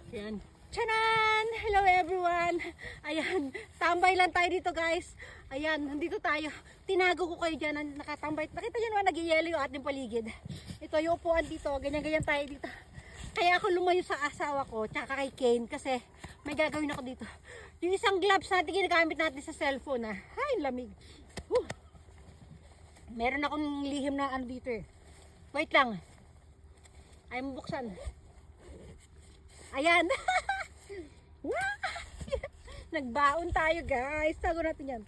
Ayan. Chanan! Hello everyone! Ayan, tambay lang tayo dito guys. Ayan, nandito tayo. Tinago ko kayo dyan, nakatambay. Nakita nyo naman, nag-yelo yung ating paligid. Ito yung upuan dito, ganyan-ganyan tayo dito. Kaya ako lumayo sa asawa ko, tsaka kay Kane, kasi may gagawin ako dito. Yung isang gloves natin, ginagamit natin sa cellphone ah. Ay, lamig. Meron akong lihim na ano dito eh. Wait lang. Ay, mabuksan. Ayan. Nagbaon tayo guys. Tago natin yan.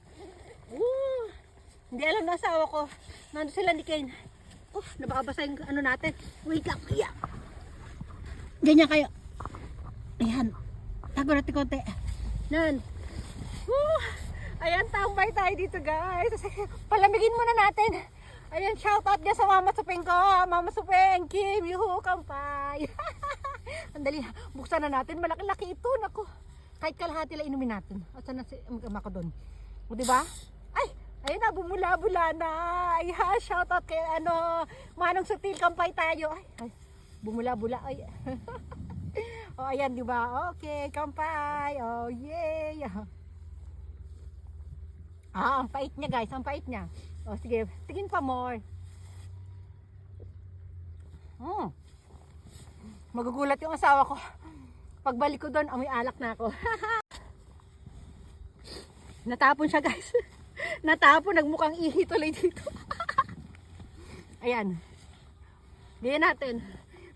Hindi alam na asawa ko. Nandun sila ni Kane. Nabakabasa yung ano natin. Wait lang. Yeah. Ganyan kayo. Ayan. Tago natin konti. Yan. Ayan, tambay tayo dito guys. Palamigin muna natin. Ayan, shout out dyan sa Mama Supeng ko. Mama Supeng, Kim, yuhu, kampay. Andali, buksan na natin. Malaki-laki ito. Naku. Kahit kalahati lang inumin natin. At sana si ama ko doon. O diba? Ay, ayun na, bumula-bula na. Ay, shout out kay Manong Sutil, kampay tayo. Ay, bumula-bula. Ay. O, ayan, diba? Okay, kampay. Oh, yay. Ang pait niya guys, ang pait niya. O sige, tingin pa more. Magugulat yung asawa ko. Pagbalik ko doon, may alak na ako. Natapon siya guys. Natapon, nagmukhang ihi tuloy dito. Ayan. Ganyan natin.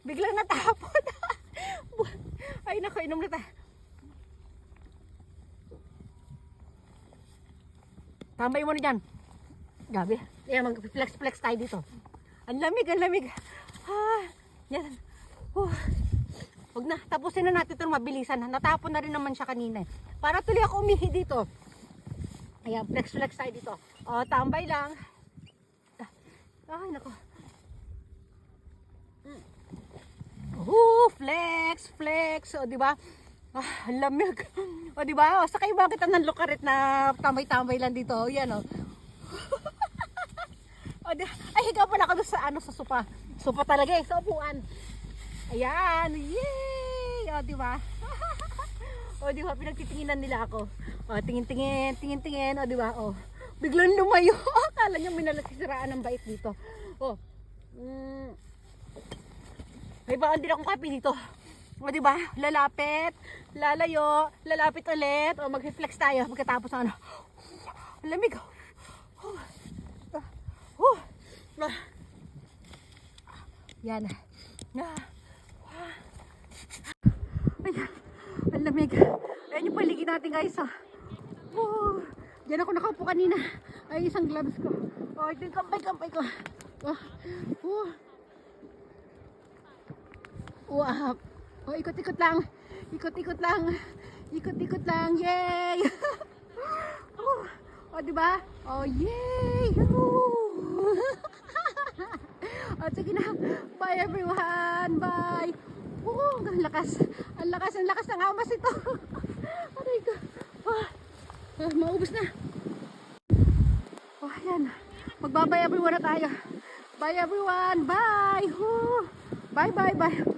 Biglang natapon. Ay nako, inom na tayo. Tambay mo na dyan. Gabi. Ayan, mag-flex-flex tayo dito. Ang lamig, ang lamig. Yan. Huwag na, tapusin na natin ito mabilisan. Natapon na rin naman siya kanina. Para tuloy ako umihi dito. Ayan, flex-flex tayo dito. O, tambay lang. Ay, nako. Flex. O, diba? Ang lamig. O diba? O, sakay ba kita ng lukarit na tambay-tambay lang dito. Yan o. O diba? Ay, higa pa na ako sa sa sopa. Sopa talaga eh, sa upuan. Ayan. Yay! O diba? O diba? Pinagtitinginan nila ako. O, tingin-tingin. O diba? O. Biglang lumayo. Akala niya minalagsisiraan ng bait dito. O. May baan din akong kape dito. O diba? Lalapit, lalayo, lalapit ulit. O mag-reflex tayo pagkatapos ng ano. Lamig. Yan. Ayan. Ang lamig. Ayan yung paligid natin guys. Diyan ako nakaupo kanina. Ay, isang gloves ko. O, ito yung kampay ko. Oh, ikot-ikot lang. Ikot-ikot lang. Yay! Oh, diba? Oh, yay! Oh, sige na. Bye everyone. Bye. Ang lakas. Ang lakas ng amas ito. Aray ko. Maubos na. Oh, ayan. Magbabay everyone na tayo. Bye everyone. Bye. Bye.